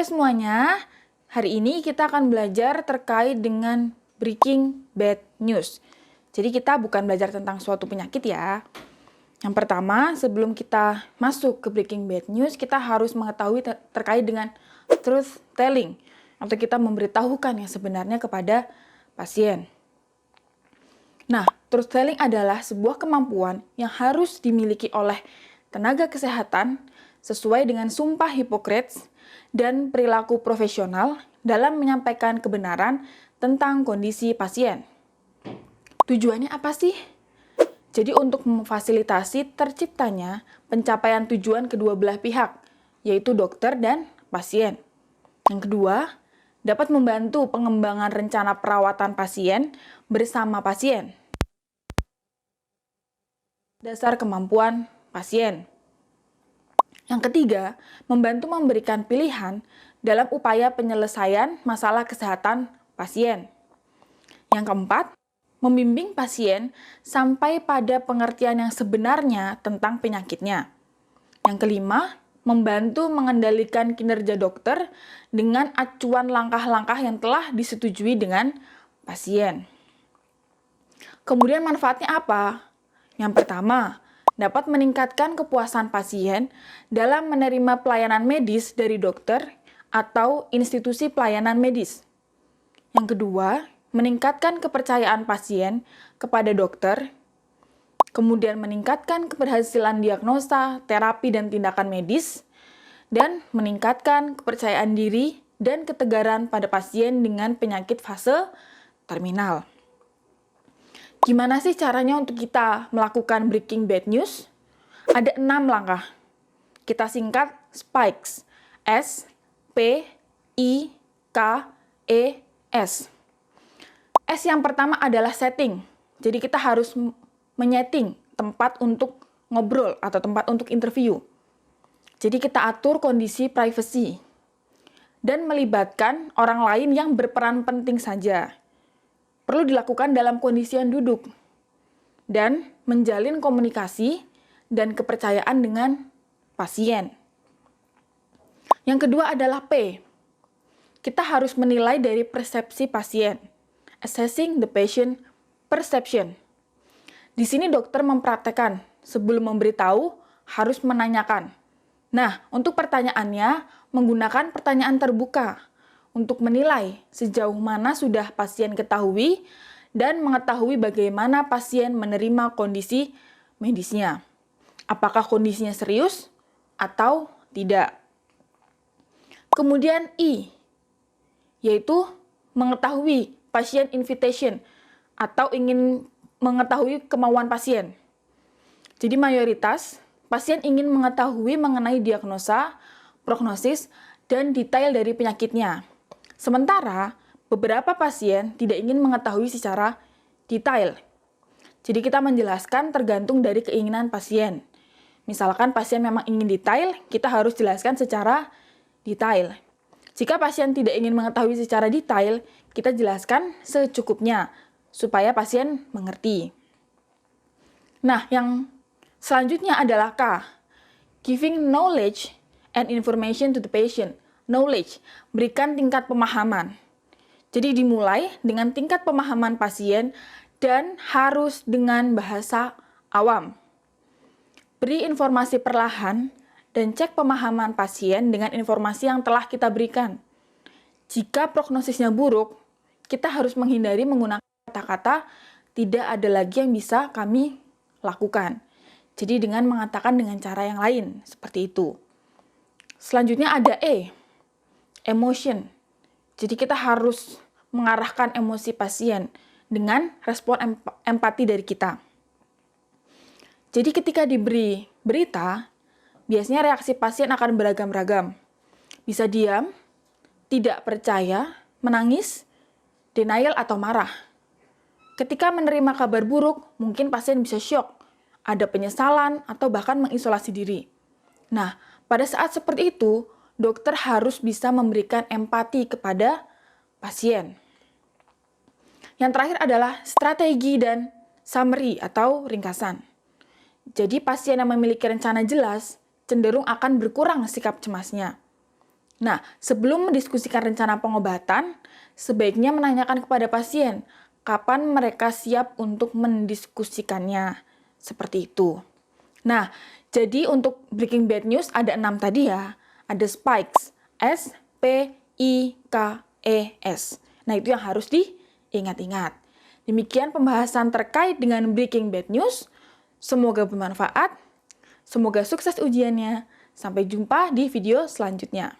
Halo semuanya, hari ini kita akan belajar terkait dengan Breaking Bad News. Jadi kita bukan belajar tentang suatu penyakit ya. Yang pertama, sebelum kita masuk ke Breaking Bad News, kita harus mengetahui terkait dengan truth telling, atau kita memberitahukan yang sebenarnya kepada pasien. Nah, truth telling adalah sebuah kemampuan yang harus dimiliki oleh tenaga kesehatan sesuai dengan sumpah Hippocrates dan perilaku profesional dalam menyampaikan kebenaran tentang kondisi pasien. Tujuannya apa sih? Jadi untuk memfasilitasi terciptanya pencapaian tujuan kedua belah pihak, yaitu dokter dan pasien. Yang kedua, dapat membantu pengembangan rencana perawatan pasien bersama pasien. Dasar kemampuan pasien. Yang ketiga, membantu memberikan pilihan dalam upaya penyelesaian masalah kesehatan pasien. Yang keempat, membimbing pasien sampai pada pengertian yang sebenarnya tentang penyakitnya. Yang kelima, membantu mengendalikan kinerja dokter dengan acuan langkah-langkah yang telah disetujui dengan pasien. Kemudian manfaatnya apa? Yang pertama, dapat meningkatkan kepuasan pasien dalam menerima pelayanan medis dari dokter atau institusi pelayanan medis. Yang kedua, meningkatkan kepercayaan pasien kepada dokter, kemudian meningkatkan keberhasilan diagnosa, terapi, dan tindakan medis, dan meningkatkan kepercayaan diri dan ketegaran pada pasien dengan penyakit fase terminal. Gimana sih caranya untuk kita melakukan Breaking Bad News? Ada 6 langkah. Kita singkat SPIKES. S, P, I, K, E, S. S yang pertama adalah setting. Jadi kita harus menyeting tempat untuk ngobrol atau tempat untuk interview. Jadi kita atur kondisi privacy dan melibatkan orang lain yang berperan penting saja. Perlu dilakukan dalam kondisi yang duduk dan menjalin komunikasi dan kepercayaan dengan pasien. Yang kedua adalah P. Kita harus menilai dari persepsi pasien. Assessing the patient perception. Di sini dokter mempraktekkan, sebelum memberitahu harus menanyakan. Nah, untuk pertanyaannya menggunakan pertanyaan terbuka untuk menilai sejauh mana sudah pasien ketahui dan mengetahui bagaimana pasien menerima kondisi medisnya. Apakah kondisinya serius atau tidak. Kemudian I, yaitu mengetahui patient invitation atau ingin mengetahui kemauan pasien. Jadi mayoritas pasien ingin mengetahui mengenai diagnosa, prognosis, dan detail dari penyakitnya. Sementara, beberapa pasien tidak ingin mengetahui secara detail. Jadi kita menjelaskan tergantung dari keinginan pasien. Misalkan pasien memang ingin detail, kita harus jelaskan secara detail. Jika pasien tidak ingin mengetahui secara detail, kita jelaskan secukupnya, supaya pasien mengerti. Nah, yang selanjutnya adalah K. Giving knowledge and information to the patient. Knowledge, berikan tingkat pemahaman. Jadi dimulai dengan tingkat pemahaman pasien dan harus dengan bahasa awam. Beri informasi perlahan dan cek pemahaman pasien dengan informasi yang telah kita berikan. Jika prognosisnya buruk, kita harus menghindari menggunakan kata-kata tidak ada lagi yang bisa kami lakukan. Jadi dengan mengatakan dengan cara yang lain, seperti itu. Selanjutnya ada E. Emotion. Jadi kita harus mengarahkan emosi pasien dengan respon empati dari kita. Jadi ketika diberi berita, biasanya reaksi pasien akan beragam-ragam. Bisa diam, tidak percaya, menangis, denial atau marah. Ketika menerima kabar buruk, mungkin pasien bisa syok, ada penyesalan atau bahkan mengisolasi diri. Nah, pada saat seperti itu, dokter harus bisa memberikan empati kepada pasien. Yang terakhir adalah strategi dan summary atau ringkasan. Jadi pasien yang memiliki rencana jelas cenderung akan berkurang sikap cemasnya. Nah, sebelum mendiskusikan rencana pengobatan, sebaiknya menanyakan kepada pasien kapan mereka siap untuk mendiskusikannya. Seperti itu. Nah, jadi untuk breaking bad news ada 6 tadi ya. Ada spikes, S-P-I-K-E-S. Nah, itu yang harus diingat-ingat. Demikian pembahasan terkait dengan breaking bad news. Semoga bermanfaat. Semoga sukses ujiannya. Sampai jumpa di video selanjutnya.